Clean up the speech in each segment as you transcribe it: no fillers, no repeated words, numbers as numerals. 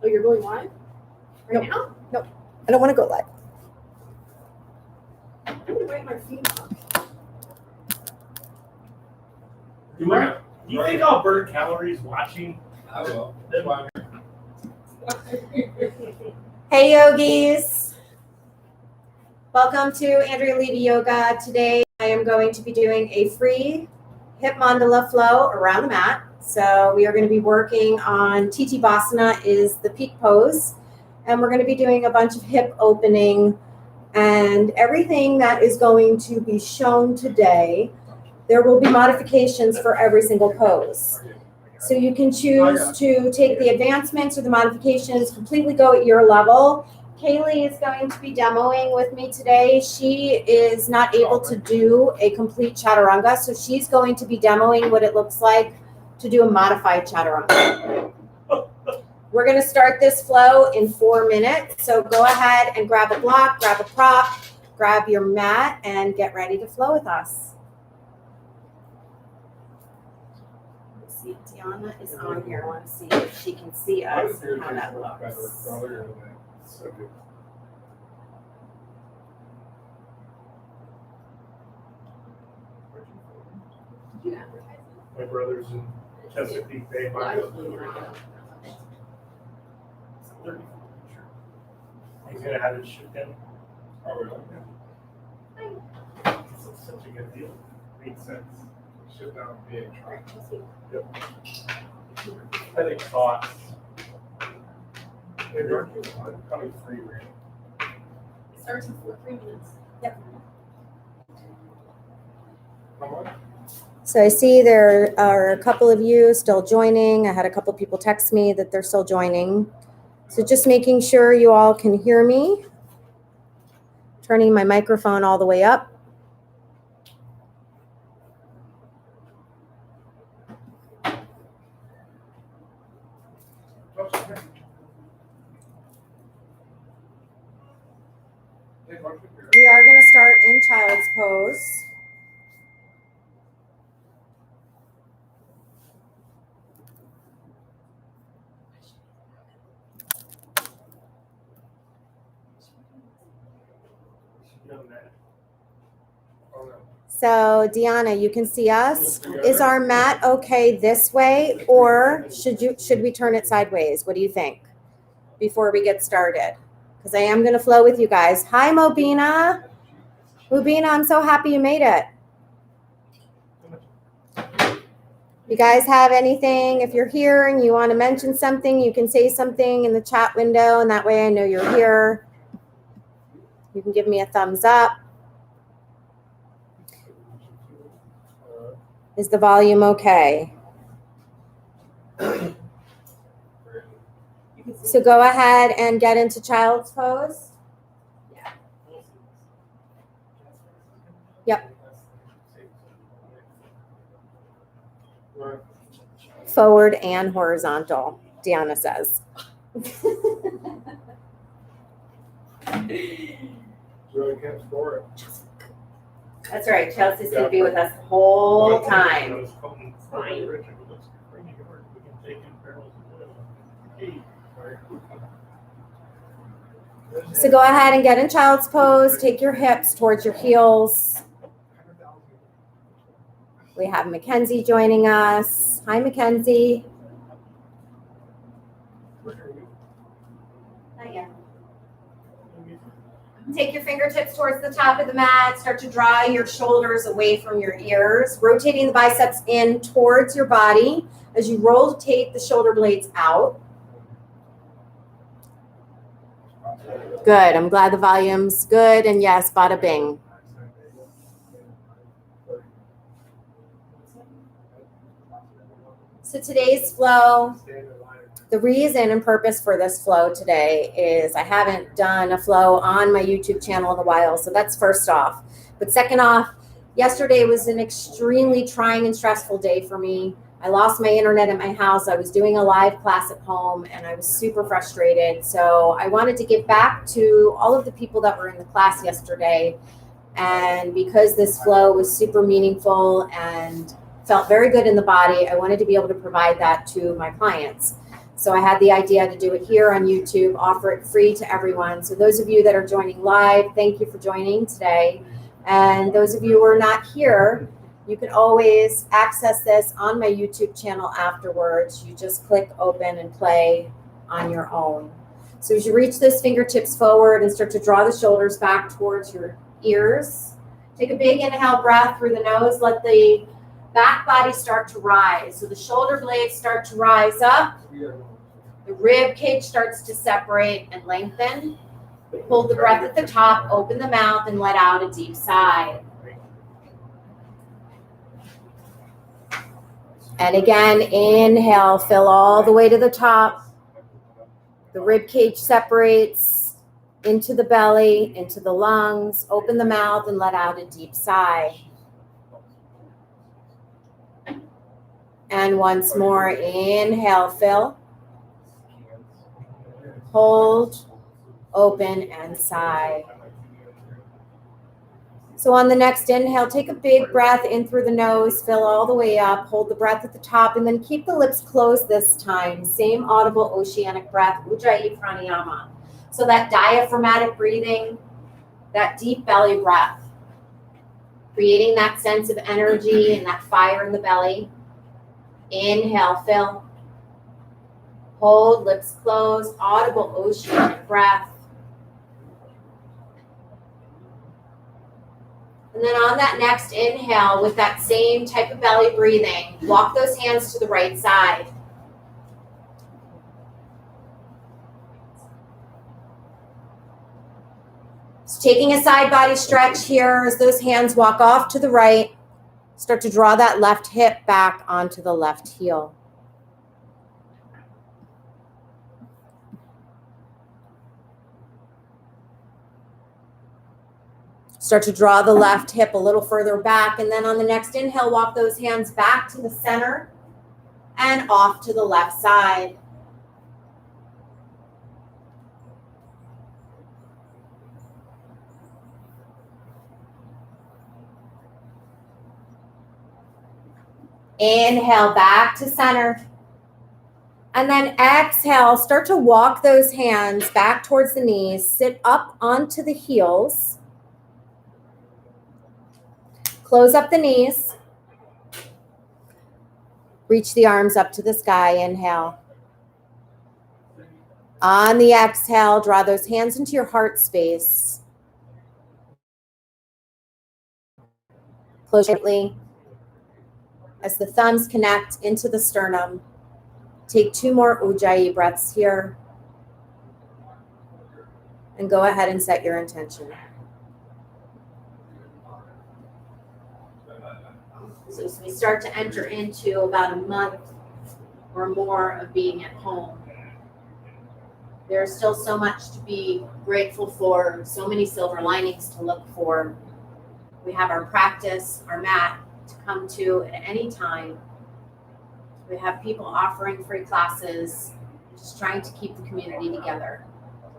Oh, you're going live? Right now? Nope. I don't want to go live. I'm going to write my feet off. Do you think I'll burn calories watching? I will. Hey yogis, welcome to Andrea and Kalie Yoga. Today I am going to be doing a free hip mandala flow around the mat. So we are going to be working on Titibasana is the peak pose, and we're going to be doing a bunch of hip opening and everything that is going to be shown today. There will be modifications for every single pose. So you can choose to take the advancements or the modifications, completely go at your level. Kalie is going to be demoing with me today. She is not able to do a complete chaturanga, so she's going to be demoing what it looks like to do a modified chaturanga. We're going to start this flow in 4 minutes. So go ahead and grab a block, grab a prop, grab your mat, and get ready to flow with us. See, Tiana is on here. I want to see if she can see us and how that looks. My brother's in Chesapeake Bay. He's gonna have it shipped in. It's such a good deal. Makes sense. Ship down big. Yep. I think costs. They're probably free rate. It starts in 3 minutes. Yep. How much? So I see there are a couple of you still joining. I had a couple people text me that they're still joining. So just making sure you all can hear me. Turning my microphone all the way up. We are going to start in child's pose. So Deanna, you can see us. Is our mat okay this way, or should we turn it sideways? What do you think before we get started? Because I am going to flow with you guys. Hi, Mobina. Mobina, I'm so happy you made it. You guys have anything? If you're here and you want to mention something, you can say something in the chat window, and that way I know you're here. You can give me a thumbs up. Is the volume okay? So go ahead and get into child's pose. Yeah. Yep. Forward and horizontal, Deanna says. Really can't store it. That's right. Chelsea's going to be with us the whole time. So go ahead and get in child's pose. Take your hips towards your heels. We have Mackenzie joining us. Hi, Mackenzie. Not yet. Take your fingertips towards the top of the mat. Start to draw your shoulders away from your ears. Rotating the biceps in towards your body as you rotate the shoulder blades out. Good. I'm glad the volume's good. And yes, bada bing. So today's flow, the reason and purpose for this flow today is I haven't done a flow on my YouTube channel in a while. So that's first off. But second off, yesterday was an extremely trying and stressful day for me. I lost my internet at my house. I was doing a live class at home and I was super frustrated. So I wanted to give back to all of the people that were in the class yesterday. And because this flow was super meaningful and felt very good in the body, I wanted to be able to provide that to my clients. So I had the idea to do it here on YouTube, offer it free to everyone. So those of you that are joining live, thank you for joining today. And those of you who are not here, you can always access this on my YouTube channel afterwards. You just click open and play on your own. So as you reach those fingertips forward and start to draw the shoulders back towards your ears, take a big inhale breath through the nose. Let the back body start to rise. So the shoulder blades start to rise up. The rib cage starts to separate and lengthen. Hold the breath at the top, open the mouth, and let out a deep sigh. And again, inhale, fill all the way to the top. The rib cage separates into the belly, into the lungs. Open the mouth and let out a deep sigh. And once more, inhale, fill. Hold, open, and sigh. So on the next inhale, take a big breath in through the nose, fill all the way up, hold the breath at the top, and then keep the lips closed this time. Same audible oceanic breath, Ujjayi Pranayama. So that diaphragmatic breathing, that deep belly breath, creating that sense of energy and that fire in the belly. Inhale, fill. Hold, lips closed, audible oceanic breath. And then on that next inhale, with that same type of belly breathing, walk those hands to the right side. So taking a side body stretch here as those hands walk off to the right. Start to draw that left hip back onto the left heel. Start to draw the left hip a little further back, and then on the next inhale, walk those hands back to the center and off to the left side. Inhale back to center. And then exhale, start to walk those hands back towards the knees, sit up onto the heels. Close up the knees. Reach the arms up to the sky, inhale. On the exhale, draw those hands into your heart space. Close gently. As the thumbs connect into the sternum, take 2 more Ujjayi breaths here. And go ahead and set your intention. So as we start to enter into about a month or more of being at home, there's still so much to be grateful for, so many silver linings to look for. We have our practice, our mat to come to at any time. We have people offering free classes, just trying to keep the community together.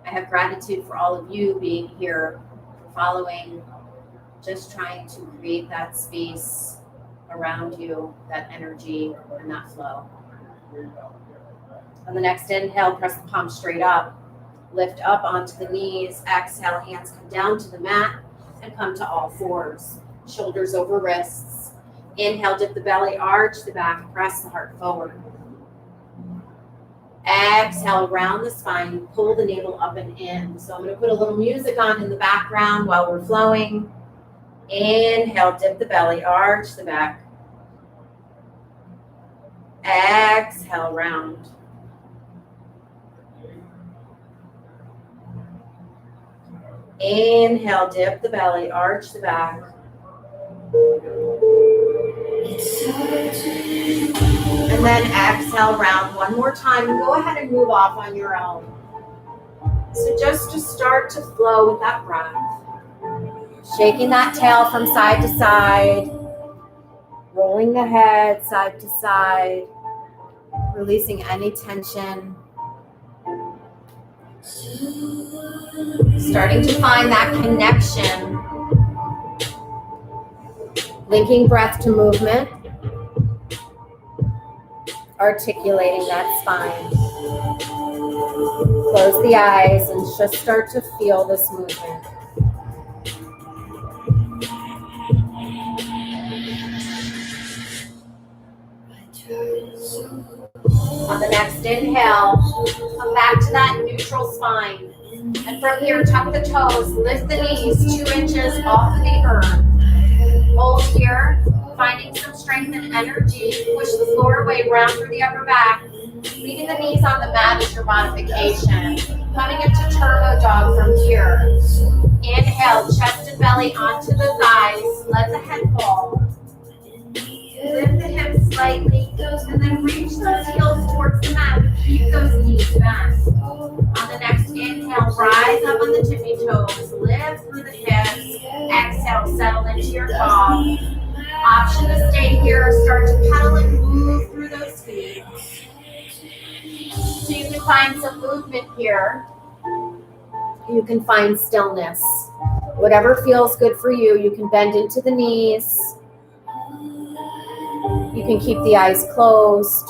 I have gratitude for all of you being here, for following, just trying to create that space around you, that energy and that flow. On the next inhale, press the palms straight up. Lift up onto the knees. Exhale, hands come down to the mat and come to all fours. Shoulders over wrists. Inhale, dip the belly, arch the back, press the heart forward. Exhale, round the spine, pull the navel up and in. So I'm going to put a little music on in the background while we're flowing. Inhale, dip the belly, arch the back. Exhale, round. Inhale, dip the belly, arch the back. And then exhale, round one more time. And go ahead and move off on your own. So just to start to flow with that breath. Shaking that tail from side to side. Rolling the head side to side. Releasing any tension. Starting to find that connection. Linking breath to movement. Articulating that spine. Close the eyes and just start to feel this movement. On the next inhale, come back to that neutral spine. And from here, tuck the toes, lift the knees 2 inches off of the earth. Hold here, finding some strength and energy. Push the floor away, round through the upper back. Leaving the knees on the mat is your modification. Coming into turbo dog from here. Inhale, chest and belly onto the thighs. Let the head fall. Lift the hips slightly, and then reach those heels towards the mat. Keep those knees bent. On the next inhale, rise up on the tippy toes. Lift through the hips. Exhale, settle into your dog. Option to stay here or start to pedal and move through those feet. So you can find some movement here. You can find stillness. Whatever feels good for you, you can bend into the knees. You can keep the eyes closed.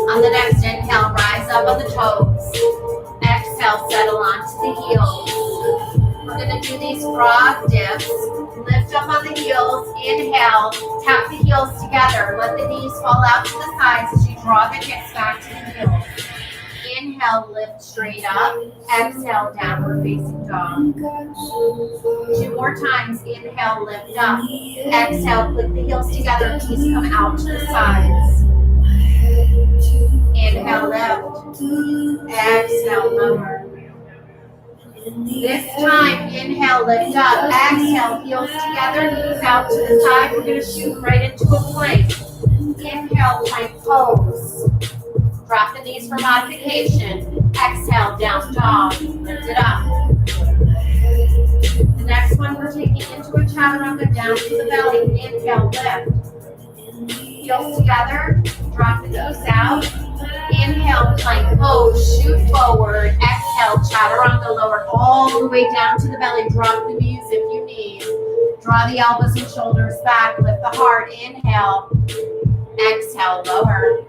On the next inhale, rise up on the toes. Exhale, settle onto the heels. We're going to do these frog dips. Lift up on the heels. Inhale, tap the heels together. Let the knees fall out to the sides as you draw the hips back to the heels. Inhale, lift straight up. Exhale, downward facing dog. 2 more times. Inhale, lift up. Exhale, click the heels together. Knees come out to the sides. Inhale, lift. Exhale, lower. This time, inhale, lift up. Exhale, heels together, knees out to the side. We're going to shoot right into a plank. Inhale, plank pose. Drop the knees for modification. Exhale, down dog. Lift it up. The next one, we're taking into a chaturanga down to the belly. Inhale, lift. Heels together. Drop the knees out. Inhale, plank pose, shoot forward. Exhale, chaturanga, lower all the way down to the belly. Drop the knees if you need. Draw the elbows and shoulders back. Lift the heart. Inhale. Exhale, lower.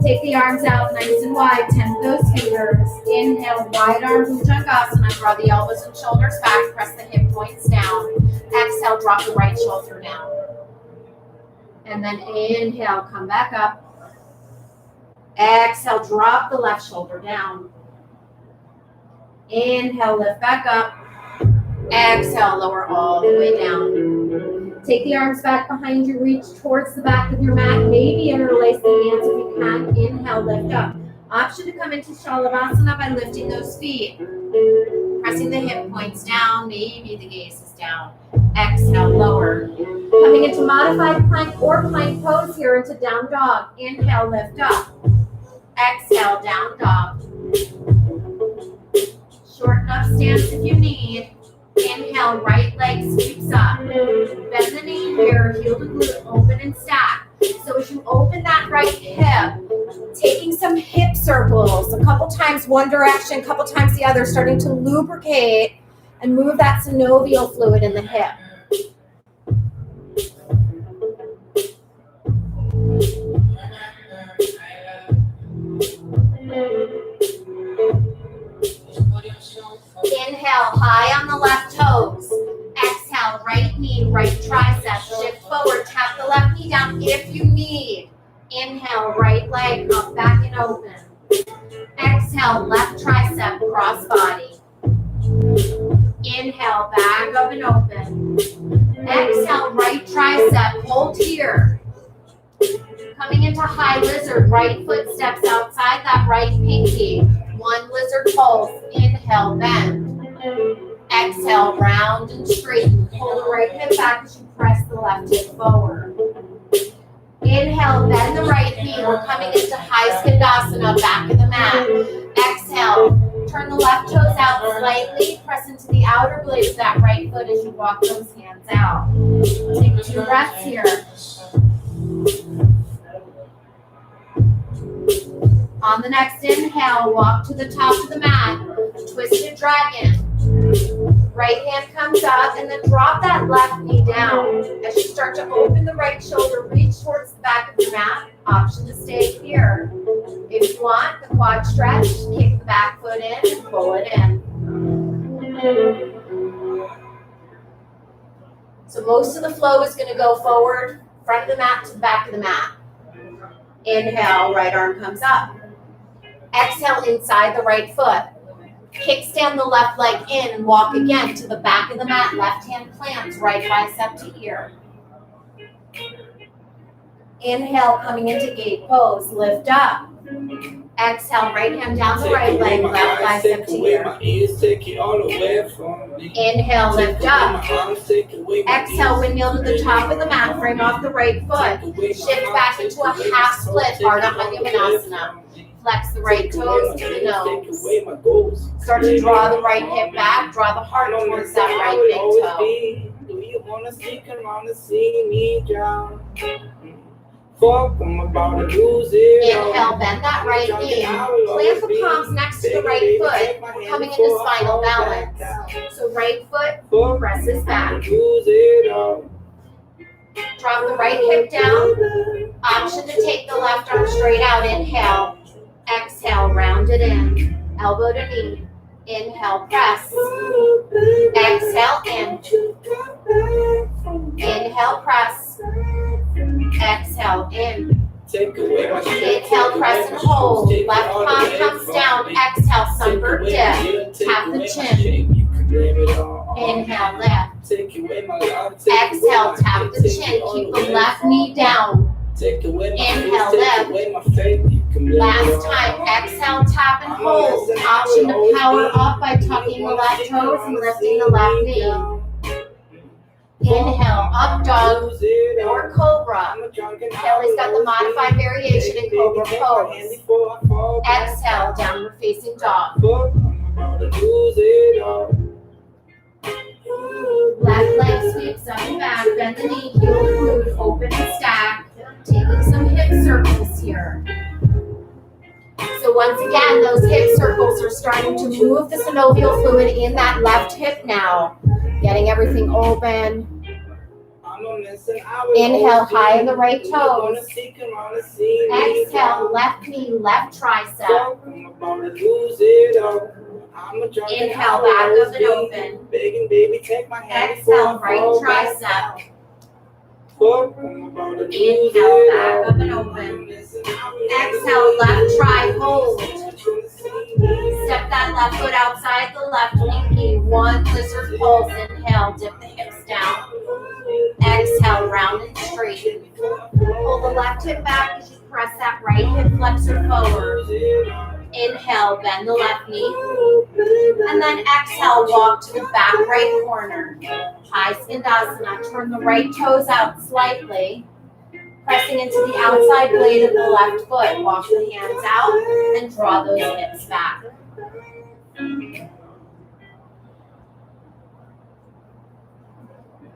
Take the arms out nice and wide. Temp those fingers. Inhale, wide arm Bhujangasana. Draw the elbows and shoulders back. Press the hip points down. Exhale, drop the right shoulder down. And then inhale, come back up. Exhale, drop the left shoulder down. Inhale, lift back up. Exhale, lower all the way down. Take the arms back behind you, reach towards the back of your mat. Maybe interlace the hands if you can. Inhale, lift up. Option to come into Shalavasana by lifting those feet. Pressing the hip points down, maybe the gaze is down. Exhale, lower. Coming into modified plank or plank pose here into down dog. Inhale, lift up. Exhale, down dog. Shorten up stance if you need. Inhale, right leg sweeps up. Bend the knee here, heel to glute, open and stack. So as you open that right hip, taking some hip circles, a couple times one direction, a couple times the other, starting to lubricate and move that synovial fluid in the hip. Inhale, high on the left toes. Exhale, right knee, right tricep. Shift forward, tap the left knee down if you need. Inhale, right leg up, back and open. Exhale, left tricep, cross body. Inhale, back up and open. Exhale, right tricep, hold here. Coming into high lizard, right foot steps outside that right pinky. One lizard pulse. Inhale, bend. Exhale, round and straighten. Pull the right hip back as you press the left hip forward. Inhale, bend the right knee. We're coming into high skandasana, back of the mat. Exhale, turn the left toes out slightly. Press into the outer blade of that right foot as you walk those hands out. Take 2 breaths here. On the next inhale, walk to the top of the mat. Twisted dragon. Right hand comes up, and then drop that left knee down. As you start to open the right shoulder, reach towards the back of the mat. Option to stay here. If you want, the quad stretch, kick the back foot in and pull it in. So most of the flow is going to go forward, front of the mat to the back of the mat. Inhale, right arm comes up. Exhale inside the right foot. Kickstand the left leg in and walk again to the back of the mat. Left hand plants, right bicep to ear. Inhale, coming into gate pose, lift up. Exhale, right hand down the right leg, left bicep to ear. Inhale, lift up. Exhale, windmill to the top of the mat, frame off the right foot. Shift back into a half split, Ardha Hanumanasana. Flex the right toes to the nose. Start to draw the right hip back, draw the heart towards that right big toe. Do you wanna stick around to see me drown? Fuck, I'm about to lose it. Inhale, bend that right knee. Plant the palms next to the right foot. We're coming into spinal balance. So right foot presses back. Drop the right hip down. Option to take the left arm straight out. Inhale. Exhale, round it in. Elbow to knee. Inhale, press. Exhale, in. Inhale, press. Exhale, in. Inhale, press and hold. Left palm comes down. Exhale, sunbird dip. Tap the chin. Inhale, lift. Exhale, tap the chin. Keep the left knee down. Inhale, lift. Last time, exhale, tap and hold. Option to power up by tucking the left toes and lifting the left knee. Inhale, up dog or cobra. Kelly's got the modified variation in cobra pose. Exhale, downward facing dog. Left leg sweeps up and back, bend the knee, heel the glute, open and stack. Taking some hip circles here. So once again, those hip circles are starting to move the synovial fluid in that left hip now. Getting everything open. Inhale, high in the right toes. Exhale, left knee, left tricep. Inhale, back up and open. Exhale, right tricep. Inhale, back up and open. Exhale, left tri, hold. Step that left foot outside the left knee. One lizard pulse. Inhale, dip the hips down. Exhale, round and straight. Pull the left hip back as you press that right hip flexor forward. Inhale, bend the left knee. And then exhale, walk to the back right corner. High Skandasana. Turn the right toes out slightly. Pressing into the outside blade of the left foot. Walk the hands out and draw those hips back.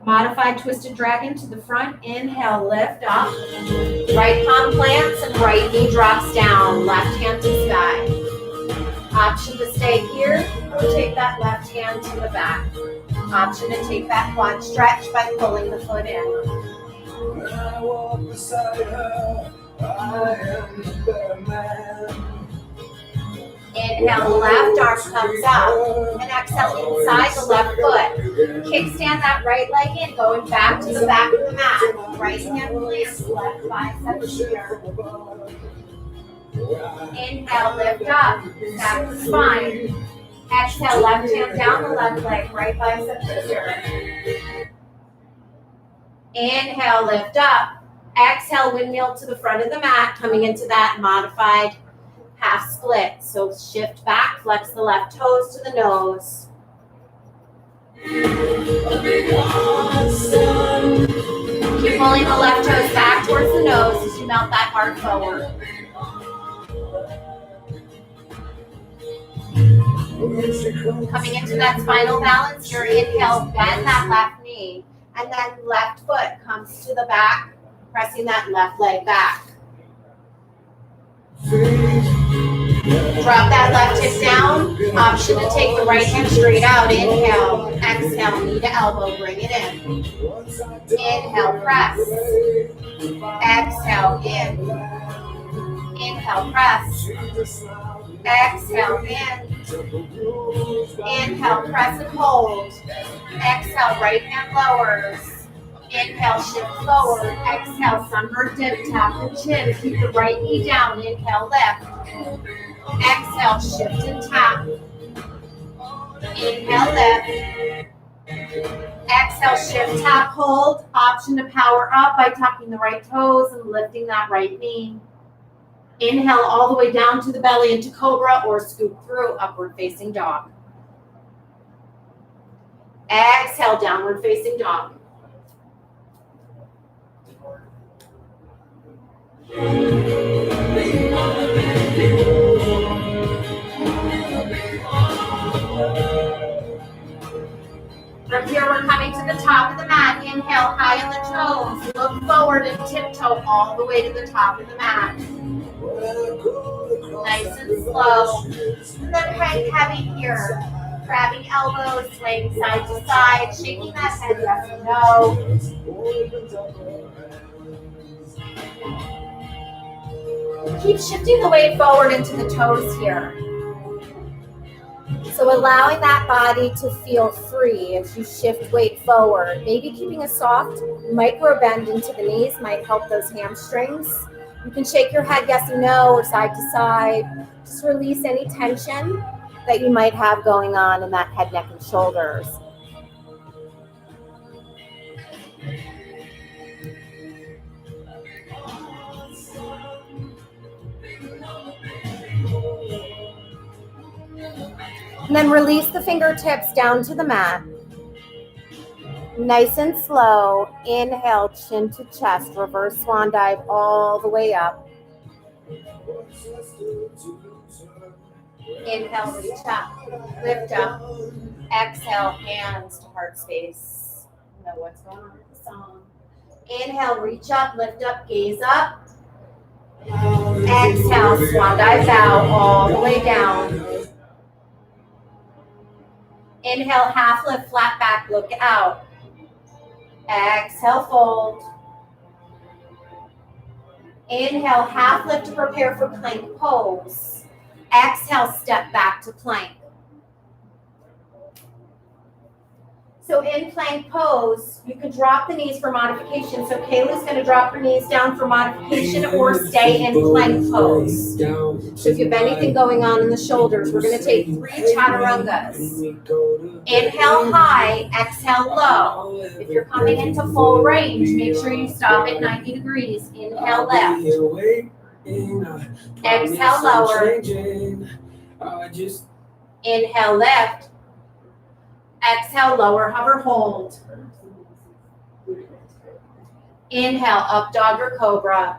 Modified twisted dragon to the front. Inhale, lift up. Right palm plants and right knee drops down. Left hand to sky. Option to stay here or take that left hand to the back. Option to take that quad stretch by pulling the foot in. When I walk beside her, I am the better man. Inhale, the left arm comes up. And exhale inside the left foot. Kickstand that right leg in, going back to the back of the mat. Right hand plants, left bicep here. Inhale, lift up. Back to spine. Exhale, left hand down the left leg, right bicep here. Inhale, lift up. Exhale, windmill to the front of the mat, coming into that modified half split. So shift back, flex the left toes to the nose. Keep pulling the left toes back towards the nose as you melt that heart forward. Coming into that spinal balance, your inhale, bend that left knee. And then left foot comes to the back, pressing that left leg back. Drop that left hip down. Option to take the right hand straight out. Inhale. Exhale, knee to elbow. Bring it in. Inhale, press. Exhale, in. Inhale, press. Exhale, in. Inhale, press and hold. Exhale, right hand lowers. Inhale, shift forward. Exhale, sunbird dip. Tap the chin. Keep the right knee down. Inhale, lift. Exhale, shift and tap. Inhale, lift. Exhale, shift, tap, hold. Option to power up by tucking the right toes and lifting that right knee. Inhale all the way down to the belly into cobra or scoop through upward facing dog. Exhale, downward facing dog. From here, we're coming to the top of the mat. Inhale, high on the toes. Look forward and tiptoe all the way to the top of the mat. Nice and slow. And then hang heavy here. Grabbing elbows, swaying side to side, shaking that head yes and no. Keep shifting the weight forward into the toes here. So allowing that body to feel free as you shift weight forward. Maybe keeping a soft micro bend into the knees might help those hamstrings. You can shake your head yes and no or side to side. Just release any tension that you might have going on in that head, neck, and shoulders. And then release the fingertips down to the mat. Nice and slow. Inhale, chin to chest. Reverse swan dive all the way up. Inhale, reach up. Lift up. Exhale, hands to heart space. Know what's going on with the song. Inhale, reach up, lift up, gaze up. Exhale, swan dive bow all the way down. Inhale, half lift, flat back, look out. Exhale, fold. Inhale, half lift to prepare for plank pose. Exhale, step back to plank. So in plank pose, you can drop the knees for modification. So Kaylee's going to drop her knees down for modification or stay in plank pose. So if you have anything going on in the shoulders, we're going to take 3 chaturangas. Inhale high, exhale low. If you're coming into full range, make sure you stop at 90 degrees. Inhale left. Exhale lower. Inhale left. Exhale, lower, hover, hold. Inhale, up dog or cobra.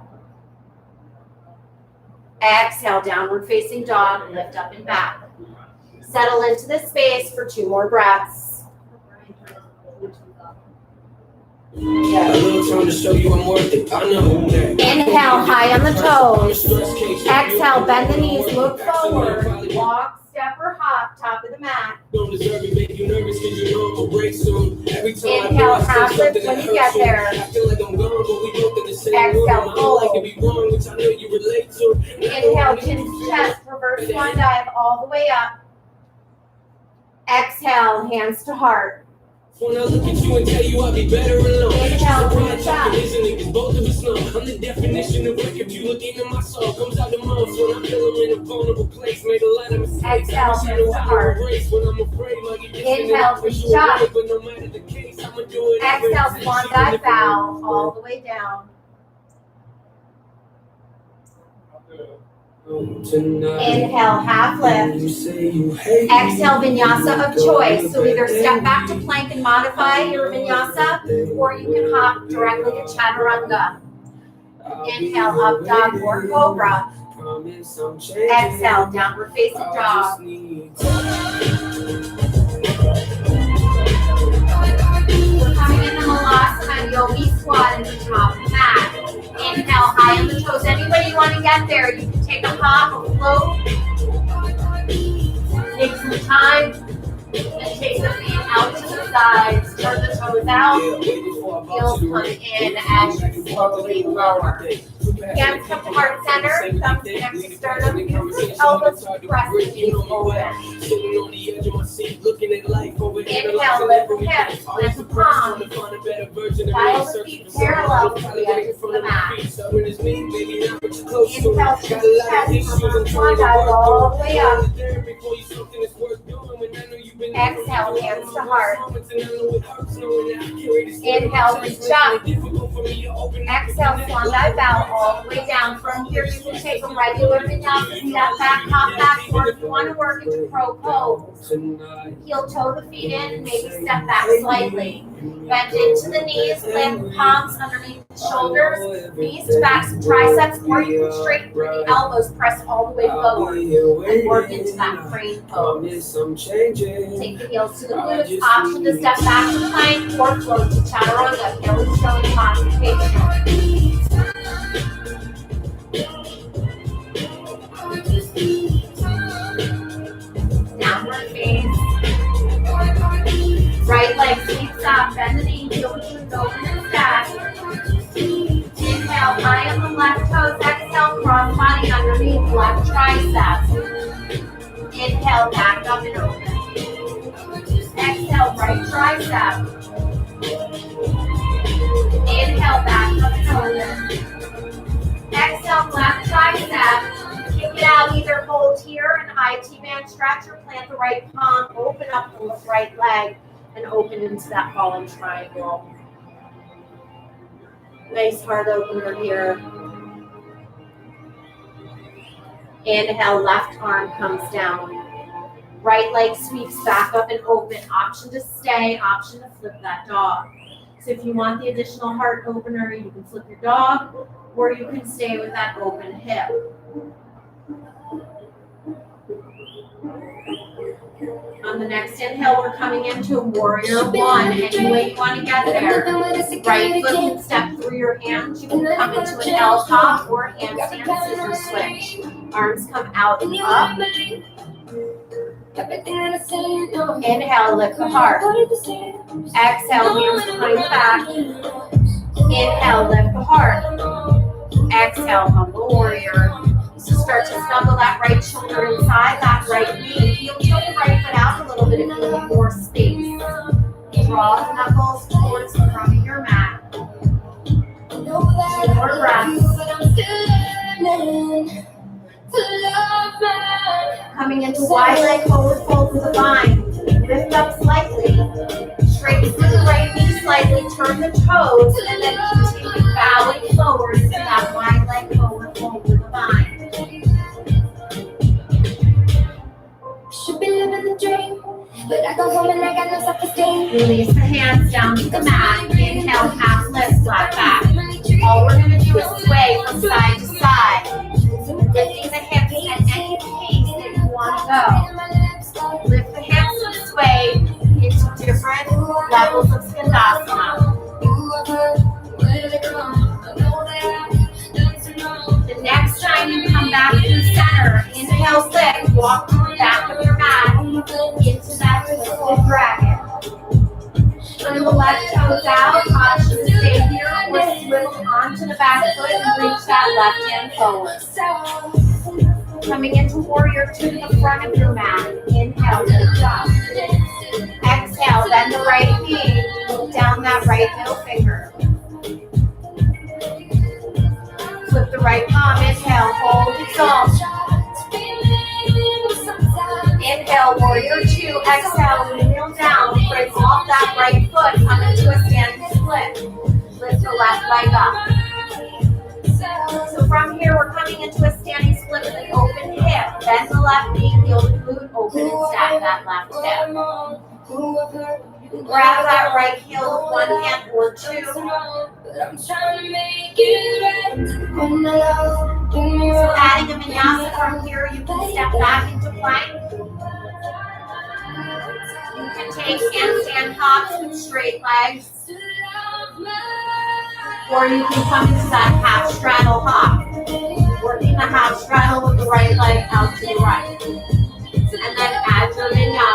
Exhale, downward facing dog, lift up and back. Settle into this space for 2 more breaths. Inhale, high on the toes. Exhale, bend the knees, look forward. Walk, step, or hop, top of the mat. Inhale, half lift when you get there. Exhale, hold. Inhale, chin to chest, reverse swan dive all the way up. Exhale, hands to heart. When I look at you and tell you I'll be better alone. Inhale, reach up. Isn't it? 'Cause both of us know I'm the definition of work. If you look into my soul, comes out the mouth when I feel I'm in a vulnerable place. Made a lot of mistakes. Exhale, hands to heart. When I'm afraid, like Inhale, reach up. But no matter the case, I'ma do it. Exhale, swan dive bow all the way down. Inhale, half lift. Exhale, vinyasa of choice. So either step back to plank and modify your vinyasa, or you can hop directly to chaturanga. Inhale, up dog or cobra. Exhale, downward facing dog. We're coming into Malasana Yogi Squat at the top of the mat. Inhale, high on the toes. Anybody want to get there, you can take a hop, a float, time. And take the feet out to the sides, turn the toes out, heels come in as you slowly lower. Hands come to heart center, thumbs next to sternum, elbows press the knees open. Inhale, lift the hips, lift the palms. Dial the feet parallel to the edges of the mat. Inhale, shift the chest, from one dive all the way up. Exhale, hands to heart. Inhale, reach up. Exhale, swan dive out all the way down. From here, you can take a regular vinyasa, step back, hop back, or if you want to work into crow pose. Heel toe the feet in, maybe step back slightly. Bend into the knees, lift palms underneath the shoulders, knees to backs and triceps, or you can straighten through the elbows, press all the way forward, and work into that crane pose. Take the heels to the glutes, option to step back to plank, or float to chaturanga, belly showing concentration. Downward face. Right leg sweeps up, bend the knee, heel glutes open and stack. Inhale, high on the left toes, exhale, cross body underneath left triceps. Inhale, back up and open. Exhale, right tricep. Inhale, back up and open. Exhale, left tricep. Kick it out, either hold here, an IT band stretch, or plant the right palm, open up the right leg, and open into that fallen triangle. Nice heart opener here. Inhale, left arm comes down. Right leg sweeps back up and open. Option to stay, option to flip that dog. So if you want the additional heart opener, you can flip your dog, or you can stay with that open hip. On the next inhale, we're coming into warrior one. Any way you want to get there. Right foot can step through your hands. You can come into an L hop or handstand scissor switch. Arms come out and up. Inhale, lift the heart. Exhale, hands behind the back. Inhale, lift the heart. Exhale, humble warrior. So start to snuggle that right shoulder inside, that right knee. Heel toe the right foot out a little bit if you need more space. Draw the knuckles towards the front of your mat. 2 more breaths. Coming into wide leg forward fold with the vine. Lift up slightly. Straighten through the right knee slightly. Turn the toes and then continue bowing forward into that wide leg forward fold with the vine. Should be living the dream, but I go home and I got no self-esteem. Release the hands down to the mat. Inhale, half lift, flat back. All we're going to do is sway from side to side. Lifting the hips at any pace that you want to go. Lift the hips and sway into different levels of skandasana. The next time you come back to center, inhale, lift, walk to the back of your mat into that twisted dragon. Turn the left toes out, option to stay here or swivel onto the back foot and reach that left hand forward. Coming into warrior two to the front of your mat. Inhale, lift up. Exhale, bend the right knee, move down that right middle finger. Flip the right palm, inhale, hold, exalt. Inhale, warrior two, exhale, kneel down, bring off that right foot, come into a standing split. Lift the left leg up. So from here, we're coming into a standing split with an open hip. Bend the left knee, heel the glute, open and stack that left hip. Grab that right heel with one hand or two. So adding a vinyasa from here, you can step back into plank. You can take handstand hops with straight legs. Or you can come into that half straddle hop. Working the half straddle with the right leg out to the right. And then add your vinyasa.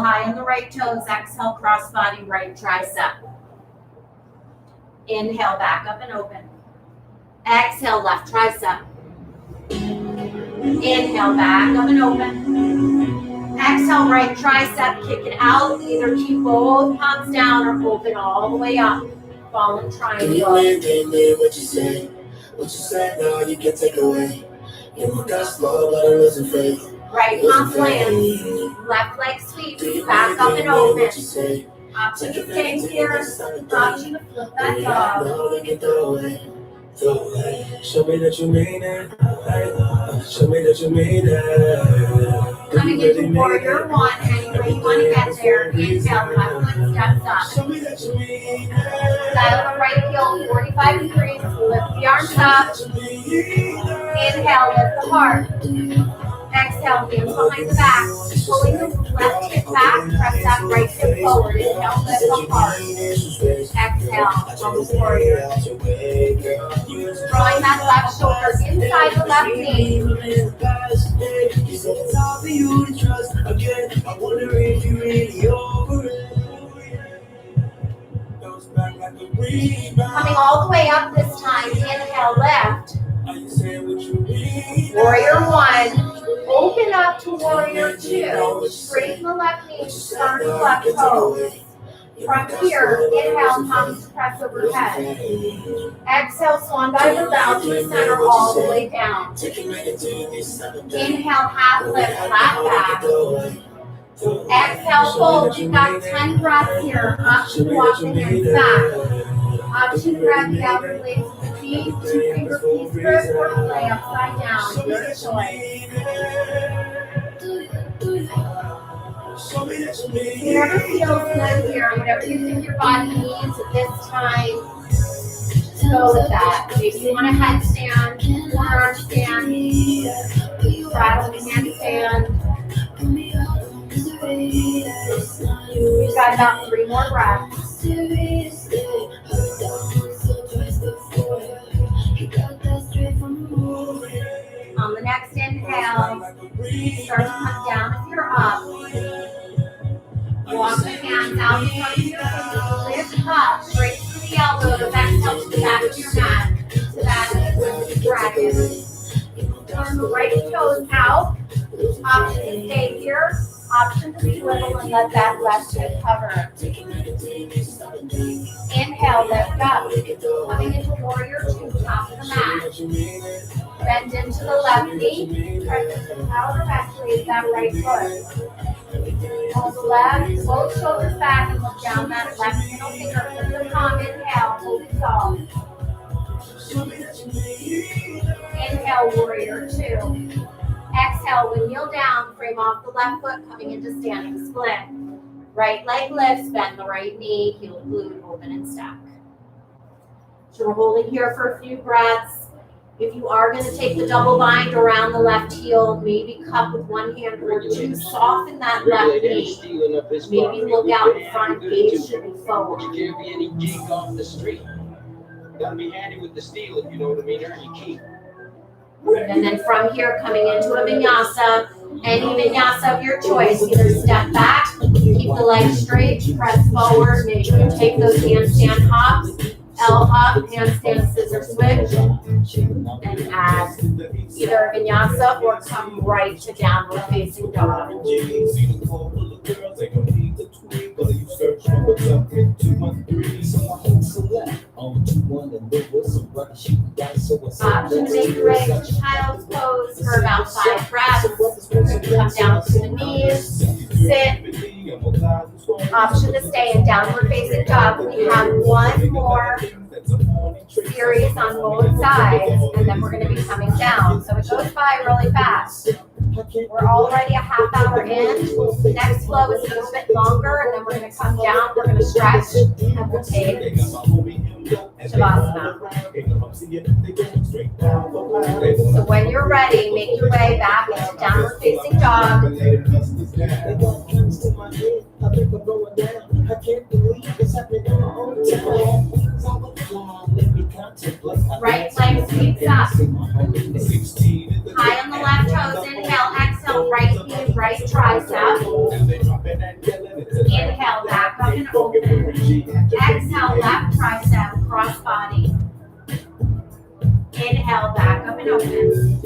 high on the right toes. Exhale, cross body, right tricep. Inhale, back up and open. Exhale, left tricep. Inhale, back up and open. Exhale, right tricep, kick it out. Either keep both palms down or open all the way up. Fallen triangle. Give me what you say. What you said, now you can take away. You want that slow, but I'm losing faith. Right palm plants. Left leg sweeps. Back up and open. Option to stay here. Option to flip that dog. Show me that you mean it. Show me that you mean it. Coming into warrior one. Any way you want to get there. Inhale, left foot steps up. Show me that you mean it. Dial the right heel 45 degrees. Lift the arms up. Inhale, lift the heart. Exhale, hands behind the back. Pulling the left hip back. Press that right hip forward. Inhale, lift the heart. Exhale, from warrior. Drawing that left shoulder inside the left knee. You said it's hard for you to trust again. I wonder if you really over it. Coming all the way up this time. Inhale, lift. Warrior one. Open up to warrior two. Straighten the left knee. Turn the left toe. From here, inhale, palms press overhead. Exhale, swan dive bow to the center all the way down. Inhale, half lift, flat back. Exhale, fold. You've got 10 breaths here. Option to walk the hands back. Option to grab the outer legs to the feet. Two-finger peace grip or play upside down. Your choice. Whatever feels good here, whatever you think your body needs at this time, go with that. Maybe you want a headstand, forearm stand, straddling handstand. We've got about 3 more breaths. On the next inhale, start to come down as you're up. Walk the hands out in front of your face. Lift up, straight to the elbows. Exhale to the back of your mat. To that dragon. Turn the right toes out. Option to stay here. Option to swivel and let that left hip cover. Inhale, lift up. Coming into warrior two, top of the mat. Bend into the left knee. Press into the outer back, raise that right foot. Hold the left, both shoulders back and look down that left middle finger. Flip the palm, inhale, hold it soft. Inhale, warrior two. Exhale, when kneel down, frame off the left foot, coming into standing split. Right leg lifts, bend the right knee, heel to glute, open and stack. So we're holding here for a few breaths. If you are going to take the double bind around the left heel, maybe cup with one hand or two, soften that left knee. Maybe look out in front, gaze should be forward. You can't be any geek off the street. Gotta be handy with the steel, if you know what I mean, earn your keep. And then from here, coming into a vinyasa, any vinyasa of your choice, either step back, keep the legs straight, press forward, make sure you take those handstand hops, L hop, handstand scissor switch, and add either a vinyasa or come right to downward facing dog. Option to make your way to child's pose for about 5 breaths. Come down to the knees, sit. Option to stay in downward facing dog. We have one more series on both sides, and then we're going to be coming down. So it goes by really fast. We're already a half hour in. The next flow is a little bit longer, and then we're going to come down. We're going to stretch, and we'll take Titibasana. So when you're ready, make your way back into downward facing dog. Right leg sweeps up. High on the left toes. Inhale, exhale, right knee, right tricep. Inhale, back up and open. Exhale, left tricep, cross body. Inhale, back up and open.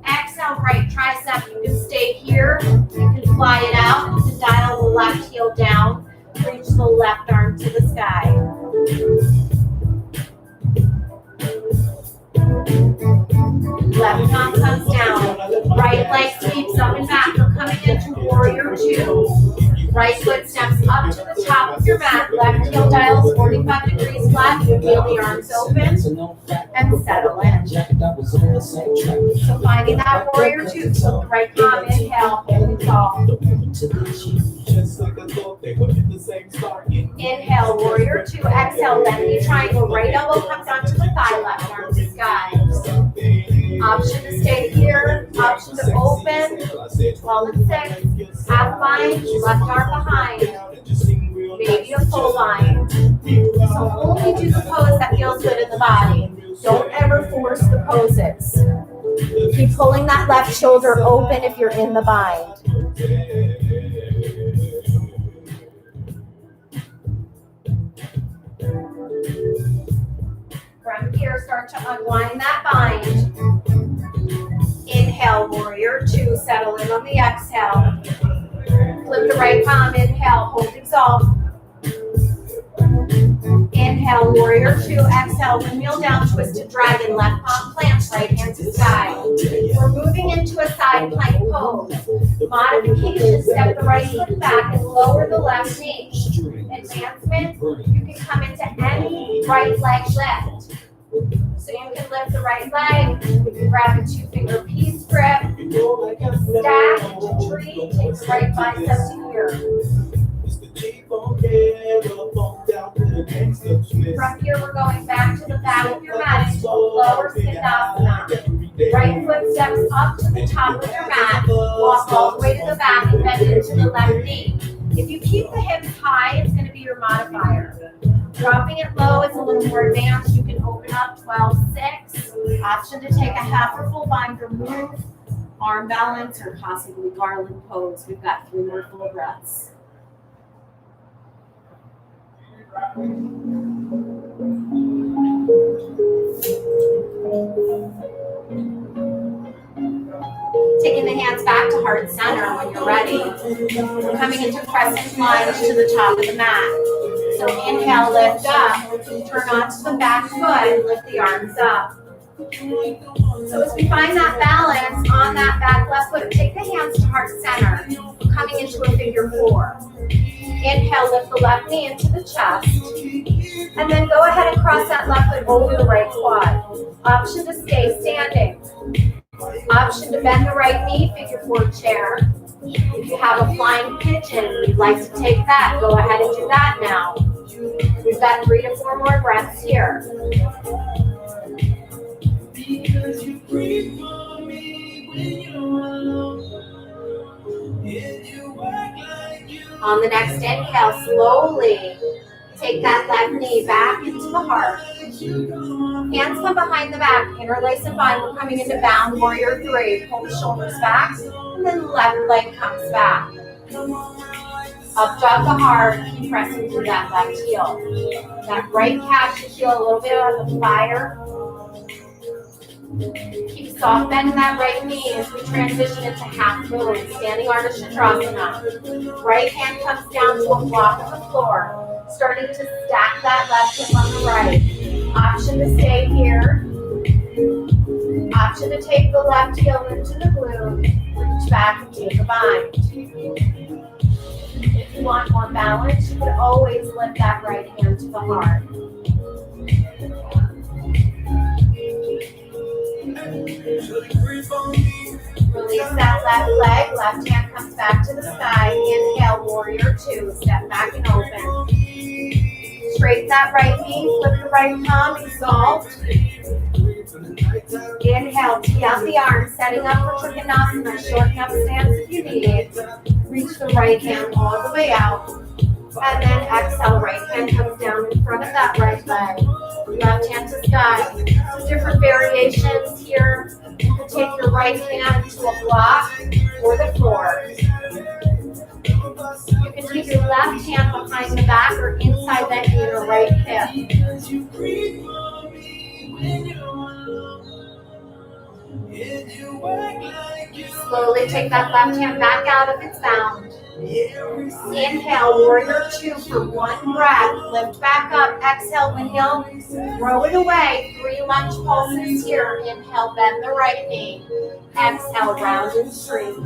Exhale, right tricep. You can stay here. You can fly it out. You can dial the left heel down. Reach the left arm to the sky. Left palm comes down. Right leg sweeps up and back. We're coming into warrior two. Right foot steps up to the top of your mat. Left heel dials 45 degrees flat. You feel the arms open and settle in. So finding that warrior two. So the right palm, inhale, hold it tall. Inhale, warrior two. Exhale, left knee triangle. Right elbow comes onto the thigh, left arm to sky. Option to stay here. Option to open. 12 and 6. Half bind, left arm behind. Maybe a full bind. So only do the pose that feels good in the body. Don't ever force the poses. Keep pulling that left shoulder open if you're in the bind. From here, start to unwind that bind. Inhale, warrior two. Settle in on the exhale. Flip the right palm. Inhale, hold exalt. Inhale, warrior two. Exhale, windmill down, twisted dragon. Left palm plant, right hand to sky. We're moving into a side plank pose. Modification, step the right foot back and lower the left knee. Advancement, you can come into any right leg lift. So you can lift the right leg, you can grab a 2-finger peace grip, stack into tree, take the right bicep to here. From here, we're going back to the back of your mat into a lower Titibasana. Right foot steps up to the top of your mat, walk all the way to the back and bend into the left knee. If you keep the hips high, it's going to be your modifier. Dropping it low is a little more advanced. You can open up 12-6. Option to take a half or full bind or move, arm balance, or possibly garland pose. We've got 3 more full breaths. Taking the hands back to heart center when you're ready. We're coming into crescent lunge to the top of the mat. So inhale, lift up, turn onto the back foot, and lift the arms up. So as we find that balance on that back left foot, take the hands to heart center. We're coming into a figure 4. Inhale, lift the left knee into the chest. And then go ahead and cross that left foot over the right quad. Option to stay standing. Option to bend the right knee, figure 4 chair. If you have a flying pigeon, you'd like to take that, go ahead and do that now. We've got 3 to 4 more breaths here. On the next inhale, slowly take that left knee back into the heart. Hands come behind the back, interlace and bind. We're coming into bound warrior 3. Pull the shoulders back, and then the left leg comes back. Up jog the heart, keep pressing through that left heel. That right calf should feel a little bit of the fire. Keep soft bending that right knee as we transition into half moon, standing Ardha Chakrasana. Right hand comes down to a block of the floor, starting to stack that left hip on the right. Option to stay here. Option to take the left heel into the glute, reach back and take a bind. If you want more balance, you can always lift that right hand to the heart. Release that left leg, left hand comes back to the sky. Inhale, warrior 2, step back and open. Straighten that right knee, flip the right palm, exalt. Inhale, tee out the arms, setting up for Trikonasana. Shorten up stance if you need it. Reach the right hand all the way out. And then exhale, right hand comes down in front of that right leg. Left hand to sky. Some different variations here. You can take your right hand to a block or the floor. You can take your left hand behind the back or inside that knee or right hip. Slowly take that left hand back out of its bound. Inhale, warrior 2 for 1 breath. Lift back up. Exhale, inhale, throw it away. 3 lunge pulses here. Inhale, bend the right knee. Exhale, round and straight.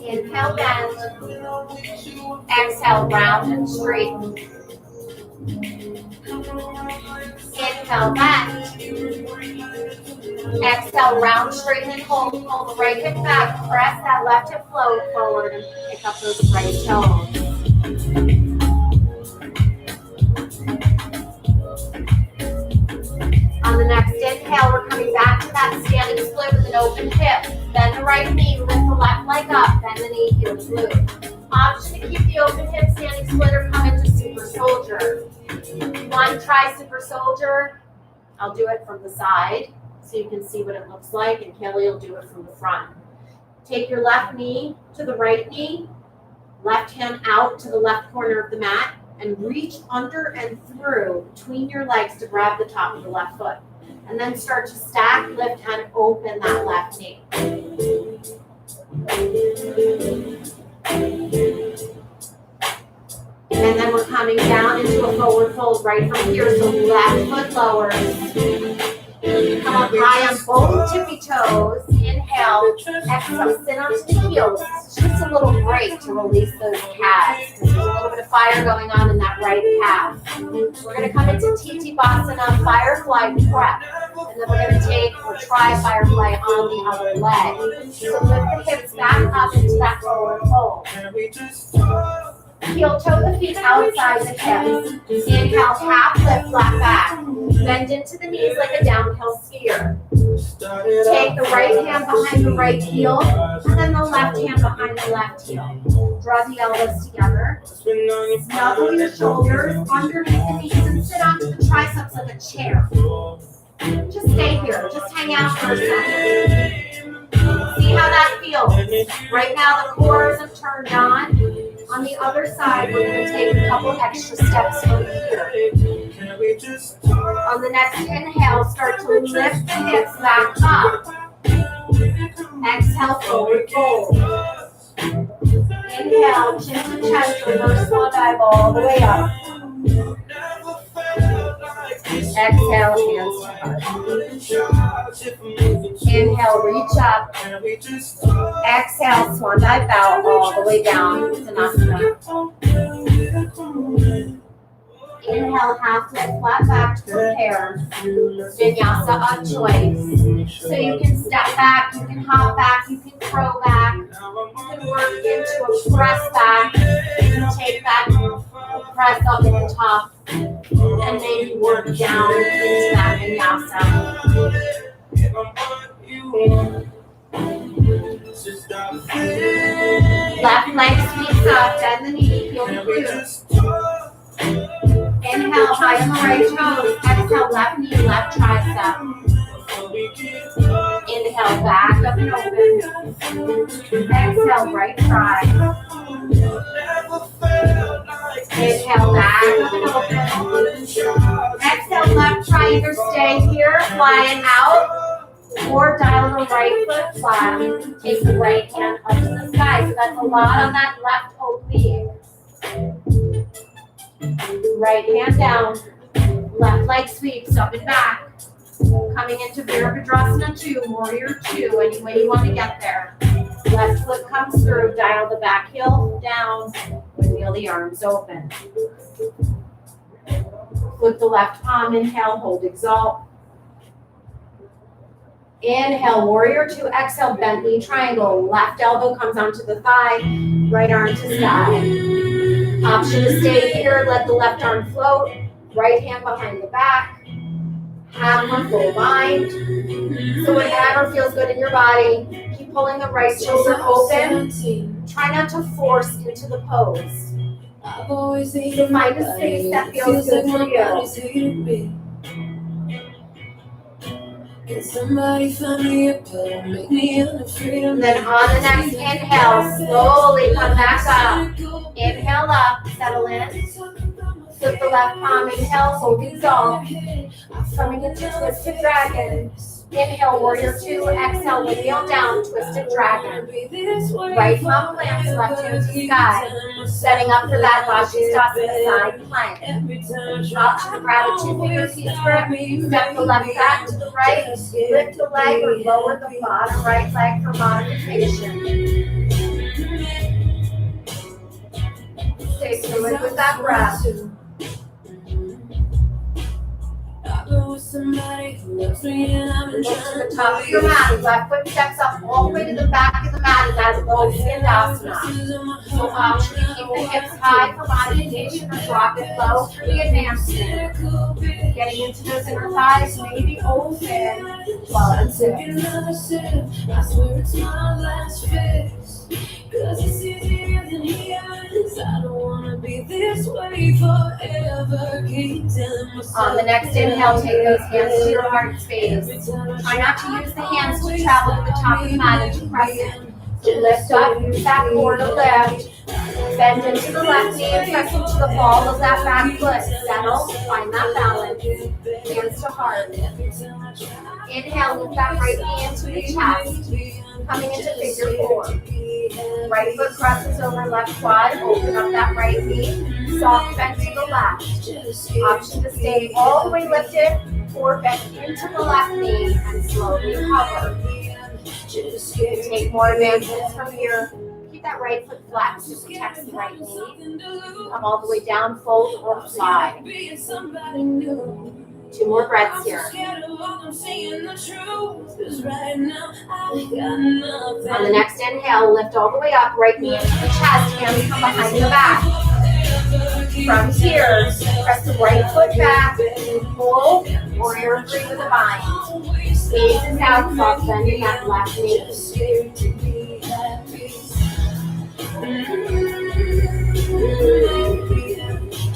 Inhale, bend. Exhale, round and straight. Inhale, bend. Exhale, round, straighten, and hold. Pull the right hip back. Press that left hip float forward and pick up those right toes. On the next inhale, we're coming back to that standing split with an open hip. Bend the right knee, lift the left leg up, bend the knee, heels loose. Option to keep the open hip standing split or come into super soldier. If you want to try super soldier, I'll do it from the side so you can see what it looks like, and Kalie will do it from the front. Take your left knee to the right knee, left hand out to the left corner of the mat, and reach under and through between your legs to grab the top of the left foot. And then start to stack, lift, and open that left knee. And then we're coming down into a forward fold right from here. So left foot lowers. Come up high on both tippy toes. Inhale. Exhale, sit onto the heels. It's just a little break to release those calves. There's a little bit of fire going on in that right calf. We're going to come into Titibasana, firefly prep. And then we're going to take or try firefly on the other leg. So lift the hips back up into that forward fold. Heel toe the feet outside the hips. Inhale, half lift, flat back. Bend into the knees like a downhill skier. Take the right hand behind the right heel, and then the left hand behind the left heel. Draw the elbows together. Snuggle your shoulders underneath the knees and sit onto the triceps like a chair. Just stay here. Just hang out for a second. See how that feels. Right now the core isn't turned on. On the other side, we're going to take a couple extra steps from here. On the next inhale, start to lift the hips back up. Exhale, forward fold. Inhale, chin to chest, reverse swan dive all the way up. Exhale, hands to heart. Inhale, reach up. Exhale, swan dive bow all the way down. Vinyasa. Inhale, half lift, flat back to prepare. Vinyasa of choice. So you can step back, you can hop back, you can crow back. You can work into a press back. You can take that press up in the top. And maybe work down into that vinyasa. Left leg sweeps up, bend the knee, heel to glute. Inhale, high on the right toes. Exhale, left knee, left tricep. Inhale, back up and open. Exhale, right tri. Inhale, back up and open. Exhale, left tri, either stay here, flying out, or dial the right foot flat. Take the right hand up to the sky. So that's a lot on that left oblique. Right hand down. Left leg sweeps up and back. Coming into Virabhadrasana 2, Warrior 2, any way you want to get there. Left foot comes through, dial the back heel down, wheel the arms open. Flip the left palm, inhale, hold, exalt. Inhale, Warrior 2, exhale, bent knee triangle. Left elbow comes onto the thigh, right arm to sky. Option to stay here, let the left arm float, right hand behind the back. Have one full bind. So whatever feels good in your body, keep pulling the right shoulder open. Try not to force into the pose. So find a space that feels good for you. Can somebody find me a pill, make me unafraid of And then on the next inhale, slowly come back up. Inhale up, settle in. Flip the left palm, inhale, hold exalt. Coming into twisted dragon. Inhale, warrior two. Exhale, windmill down, twisted dragon. Right palm plants, left hand to sky. Setting up for that Vashisthasana side plank. Up, grab a 2 finger teeth grip. Step the left back to the right. Lift the leg or lower the bottom right leg for modification. Stay fluid with that breath. Look to the top of your mat. Left foot steps up all the way to the back of the mat, and that's low Titibasana. So option to keep the hips high for modification or drop it low for the advancement. Getting into those inner thighs, maybe open while it's sitting. I swear it's my last fix. Cause it's easier than yours. I don't wanna be this way forever. Keep telling myself. On the next inhale, take those hands to your heart space. Try not to use the hands to travel to the top of the mat and to press in. So lift up, use that core to lift. Bend into the left knee and press into the ball of that back foot. Settle, find that balance. Hands to heart. Inhale, lift that right knee into the chest. Coming into figure four. Right foot crosses over left quad. Open up that right knee. Soft bend to the left. Option to stay all the way lifted or bend into the left knee and slowly hover. Take more advancements from here. Keep that right foot flat to protect the right knee. Come all the way down, fold or fly. 2 more breaths here. On the next inhale, lift all the way up, right knee into the chest, hands come behind the back. From here, press the right foot back, pull, warrior three with a bind. Squeeze this out, soft bending that left knee.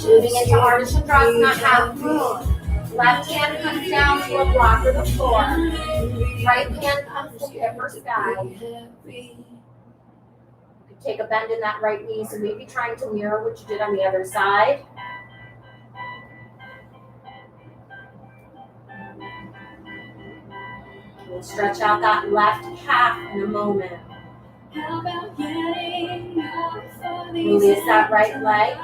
Moving into Ardha Chandrasana, half moon. Left hand comes down to a block of the floor. Right hand comes to hip or sky. Take a bend in that right knee, so maybe trying to mirror what you did on the other side. We'll stretch out that left calf in a moment. Release that right leg.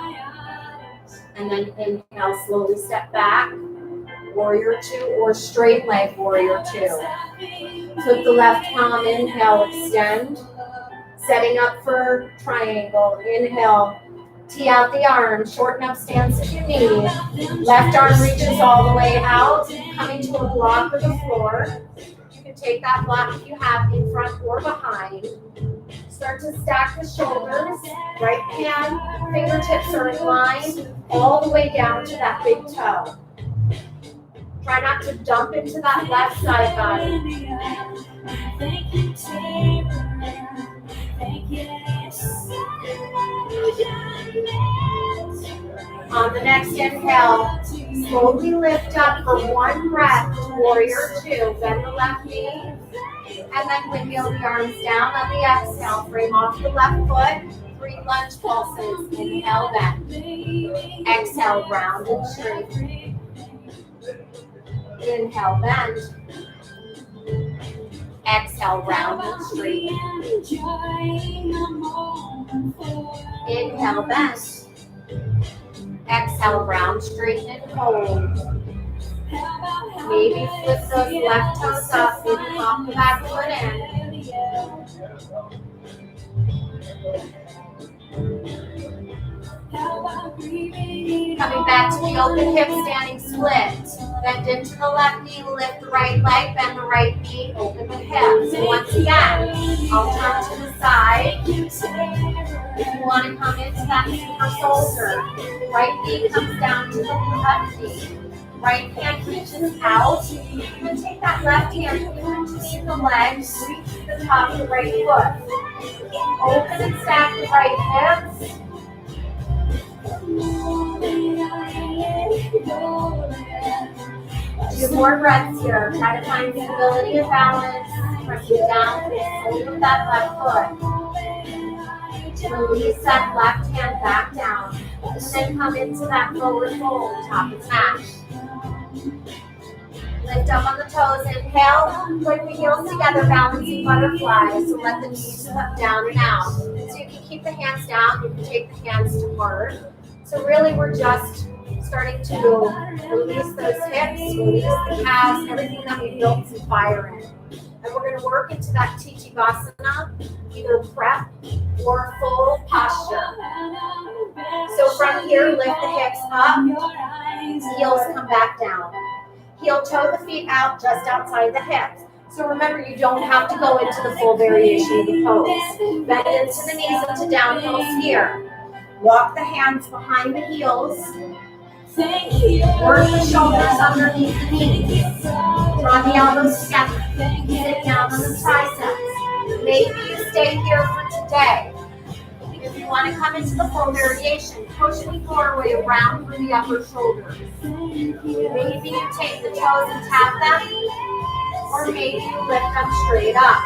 And then inhale, slowly step back. Warrior two or straight leg warrior two. Flip the left palm, inhale, extend. Setting up for triangle. Inhale, tee out the arms, shorten up stance if you need. Left arm reaches all the way out, coming to a block of the floor. You can take that block if you have in front or behind. Start to stack the shoulders. Right hand, fingertips are in line, all the way down to that big toe. Try not to dump into that left side body. On the next inhale, slowly lift up for 1 breath, warrior two. Bend the left knee, and then windmill the arms down on the exhale. Frame off the left foot. 3 lunge pulses. Inhale, bend. Exhale, round and straight. Inhale, bend. Exhale, round and straight. Inhale, bend. Exhale, round, straight, and hold. Maybe flip those left toes up and pop the back foot in. Coming back to the open hip standing split. Bend into the left knee, lift the right leg, bend the right knee, open the hips. Once again, I'll turn to the side. If you want to come into that super shoulder, right knee comes down to the left knee. Right hand reaches out. You can take that left hand underneath the legs, reach to the top of the right foot. Open and stack the right hips. few more breaths here. Try to find stability and balance. Pressing down the sole of that left foot. Release that left hand back down. And then come into that forward fold, top of mat. Lift up on the toes, inhale, put the heels together, balancing butterfly. So let the knees come down and out. So you can keep the hands down, you can take the hands to forward. So really we're just starting to release those hips, release the calves, everything that we built some fire in. And we're going to work into that Titibasana, either prep or full posture. So from here, lift the hips up, heels come back down. Heel toe the feet out just outside the hips. So remember, you don't have to go into the full variation of the pose. Bend into the knees into down hills here. Walk the hands behind the heels. Work the shoulders underneath the knees. Draw the elbows together. Sit down on the triceps. Maybe you stay here for today. If you want to come into the full variation, push the floor way around through the upper shoulders. Maybe you take the toes and tap them, or maybe you lift them straight up.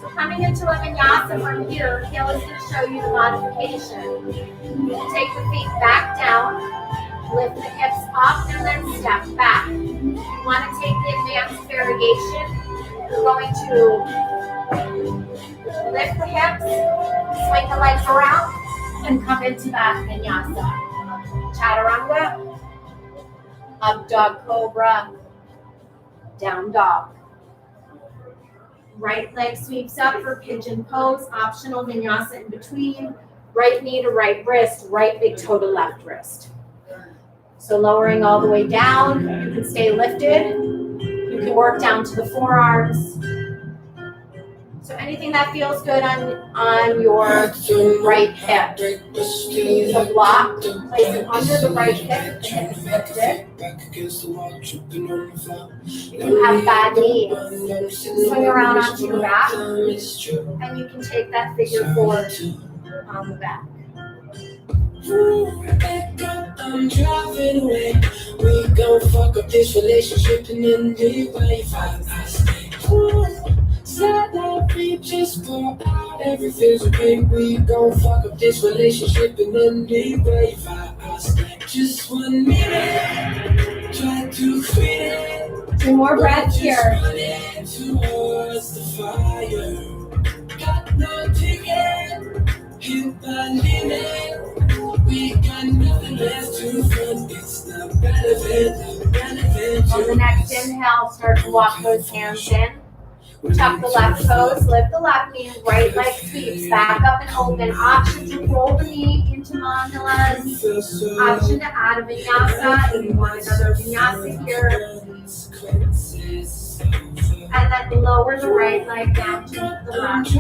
So coming into a vinyasa from here, Kalie is going to show you the modification. Take the feet back down, lift the hips up, and then step back. If you want to take the advanced variation, you're going to lift the hips, swing the legs around, and come into that vinyasa. Chaturanga, up dog cobra, down dog. Right leg sweeps up for pigeon pose, optional vinyasa in between. Right knee to right wrist, right big toe to left wrist. So lowering all the way down, you can stay lifted. You can work down to the forearms. So anything that feels good on your right hip. Use a block, place it under the right hip, the hip is lifted. You can have bad knees. Swing around onto your back, and you can take that figure four on the back. I'm driving away. We gon' fuck up this relationship and then leave by 5 Said that we just pour out everything's okay. We gon' fuck up this relationship and then leave by 5 Just 1 minute. Try to quit it. 2 more breaths here. Towards the fire. Got no ticket. Hit the limit. We got nothing left to run. It's not relevant. On the next inhale, start to walk those hands in. Tuck the left toes, lift the left knee, right leg sweeps back up and open. Option to roll the knee into mandalas. Option to add a vinyasa if you want another vinyasa here. And then lower the right leg down to the left.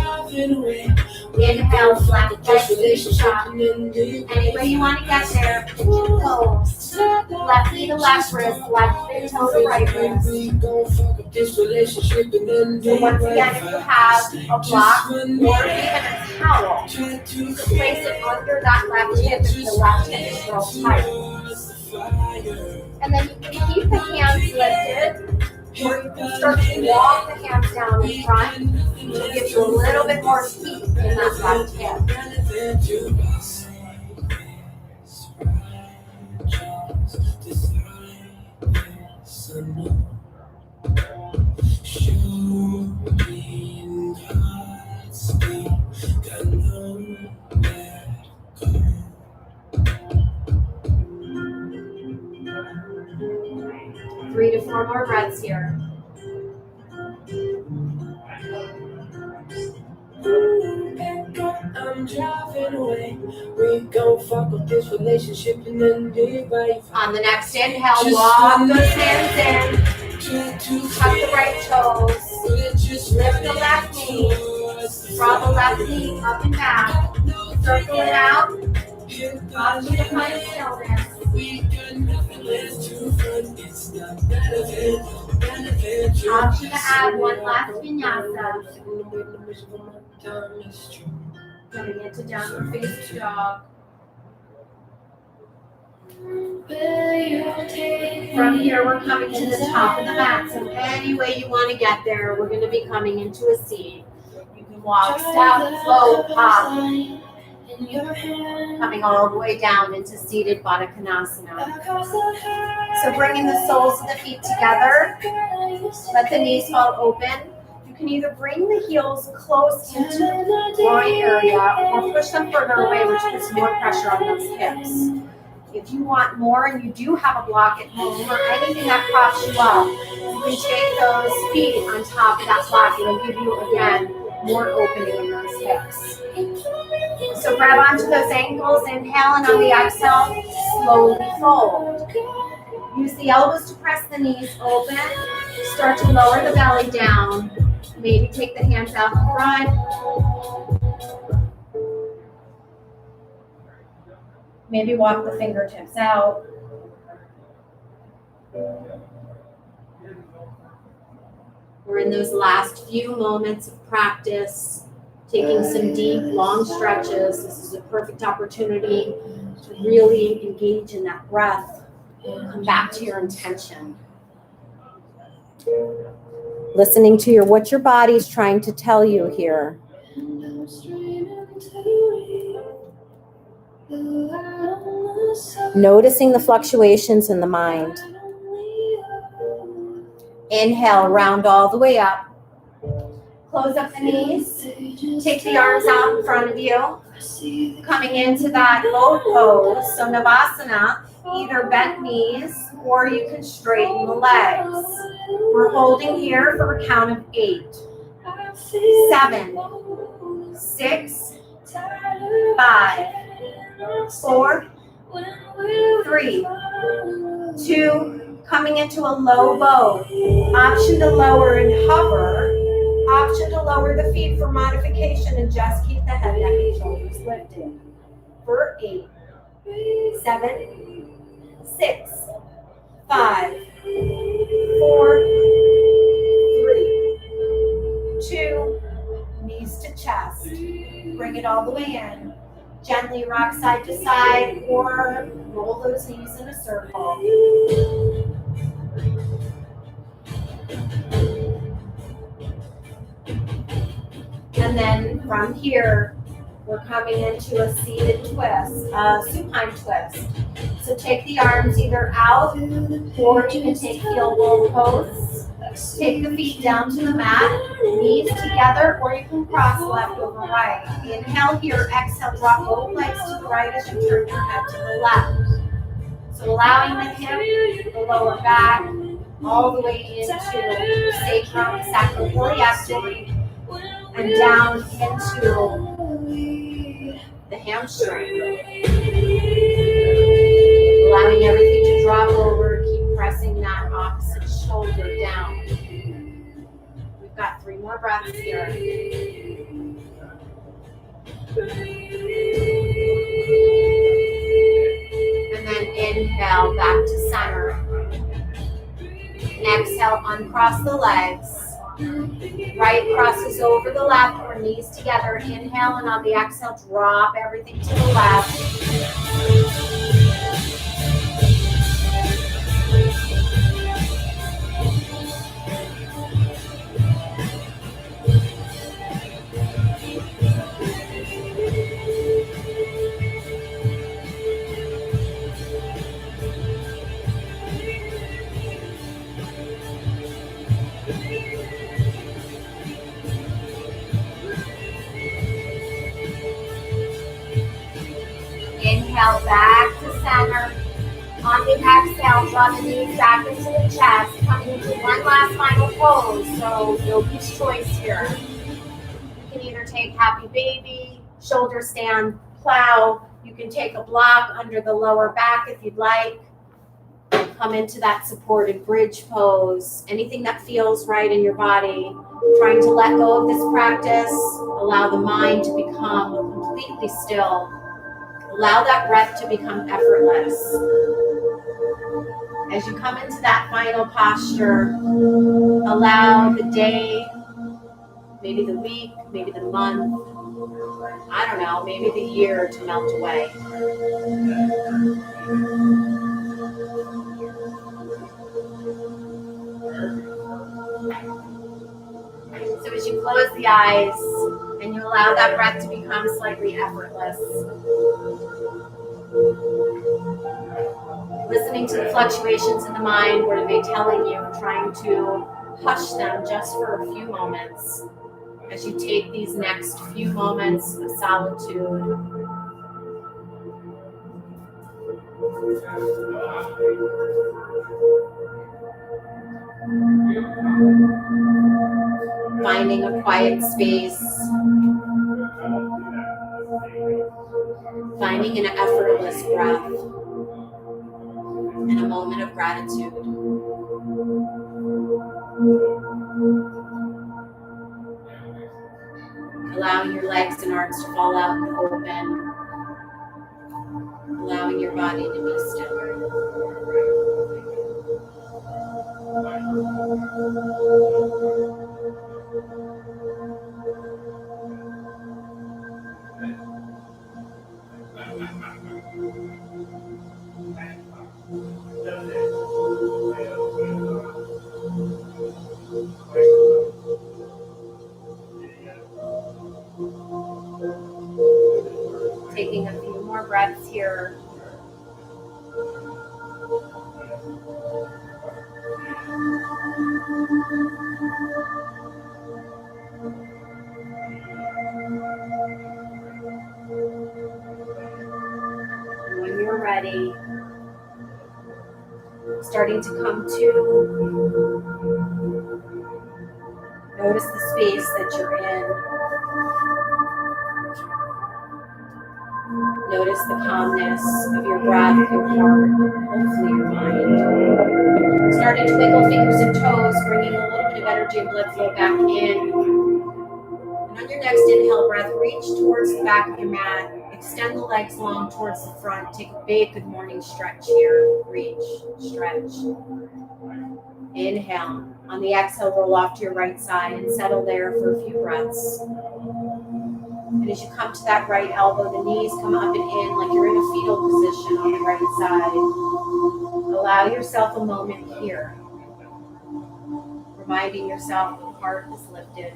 Inhale, left leg sweep up. Any way you want to get there, pigeon pose. Left knee to left wrist, left big toe to right wrist. So once again, if you have a block or even a towel, you can place it under that left hip if the left hip is real tight. And then you can keep the hands lifted, or you can start to walk the hands down in front to give you a little bit more heat in that left hip. Three to four more breaths here. I'm driving away. We gon' fuck up this relationship and then leave by 5. On the next inhale, walk those hands in. Tuck the right toes. Lift the left knee. Draw the left knee up and back. Circle it out. Option to find stillness. Option to add one last vinyasa. Getting into downward facing dog. From here, we're coming to the top of the mat. So any way you want to get there, we're going to be coming into a seat. You can walk, step, float, hop. Coming all the way down into seated Baddha Konasana. So bringing the soles of the feet together. Let the knees fall open. You can either bring the heels close into the groin area or push them further away, which puts more pressure on those hips. If you want more and you do have a block at home or anything that props you up, you can take those feet on top of that block. It'll give you, again, more opening in those hips. So grab onto those ankles, inhale, and on the exhale, slowly fold. Use the elbows to press the knees open. Start to lower the belly down. Maybe take the hands out front. Maybe walk the fingertips out. We're in those last few moments of practice, taking some deep, long stretches. This is a perfect opportunity to really engage in that breath. Come back to your intention. Listening to what your body's trying to tell you here. Noticing the fluctuations in the mind. Inhale, round all the way up. Close up the knees. Take the arms out in front of you. Coming into that boat pose. So Navasana, either bent knees or you can straighten the legs. We're holding here for a count of 8, 7, 6, 5, 4, 3, 2, coming into a low boat. Option to lower and hover. Option to lower the feet for modification and just keep the head, neck, and shoulders lifted. For 8, 7, 6, 5, 4, 3, 2, knees to chest. Bring it all the way in. Gently rock side to side or roll those knees in a circle. And then from here, we're coming into a seated twist, supine twist. So take the arms either out or you can take heel roll pose. Take the feet down to the mat, knees together, or you can cross left over right. Inhale here, exhale, drop both legs to the right as you turn your head to the left. So allowing the hip, the lower back, all the way into sacrum, sacroiliac joint, and down into the hamstring. Allowing everything to drop over, keep pressing that opposite shoulder down. We've got 3 more breaths here. And then inhale back to center. Exhale, uncross the legs. Right crosses over the left or knees together. Inhale, and on the exhale, drop everything to the left. Inhale back to center. On the exhale, draw the knees back into the chest. Coming into one last final pose. So yogi's choice here. You can either take happy baby, shoulder stand, plow. You can take a block under the lower back if you'd like. Come into that supported bridge pose. Anything that feels right in your body. Trying to let go of this practice. Allow the mind to become completely still. Allow that breath to become effortless. As you come into that final posture, allow the day, maybe the week, maybe the month, I don't know, maybe the year to melt away. So as you close the eyes and you allow that breath to become slightly effortless, listening to the fluctuations in the mind, what are they telling you, trying to hush them just for a few moments as you take these next few moments of solitude. Finding a quiet space, finding an effortless breath, and a moment of gratitude. Allowing your legs and arms to fall out and open, allowing your body to be still. Taking a few more breaths here. And when you're ready, starting to come to, notice the space that you're in. Notice the calmness of your breath, your heart, hopefully your mind. Starting to wiggle fingers and toes, bringing a little bit of energy and blood flow back in. And on your next inhale breath, reach towards the back of your mat. Extend the legs long towards the front. Take a big good morning stretch here. Reach, stretch. Inhale. On the exhale, roll off to your right side and settle there for a few breaths. And as you come to that right elbow, the knees come up and in like you're in a fetal position on the right side. Allow yourself a moment here, reminding yourself the heart is lifted.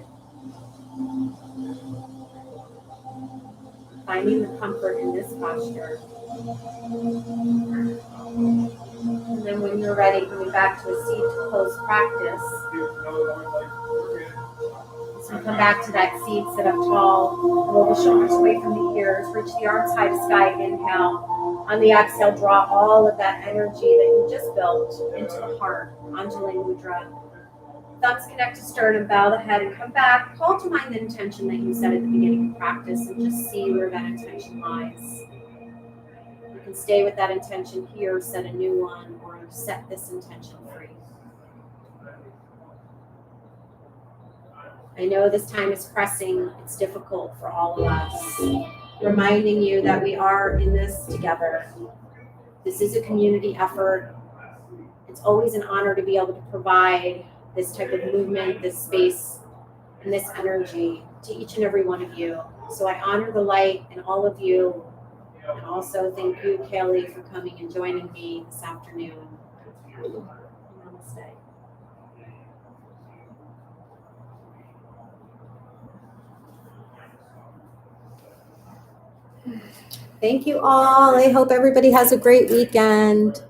Finding the comfort in this posture. And then when you're ready, coming back to a seat to close practice. So come back to that seat, sit up tall, roll the shoulders away from the ears, reach the arms high to sky, inhale. On the exhale, draw all of that energy that you just built into the heart, Anjali Mudra. Thumbs connect to sternum, bow the head, and come back. Call to mind the intention that you set at the beginning of practice and just see where that intention lies. You can stay with that intention here, set a new one, or set this intention free. I know this time is pressing, it's difficult for all of us. Reminding you that we are in this together. This is a community effort. It's always an honor to be able to provide this type of movement, this space, and this energy to each and every one of you. So I honor the light in all of you. And also thank you, Kalie, for coming and joining me this afternoon. Namaste. Thank you all. I hope everybody has a great weekend.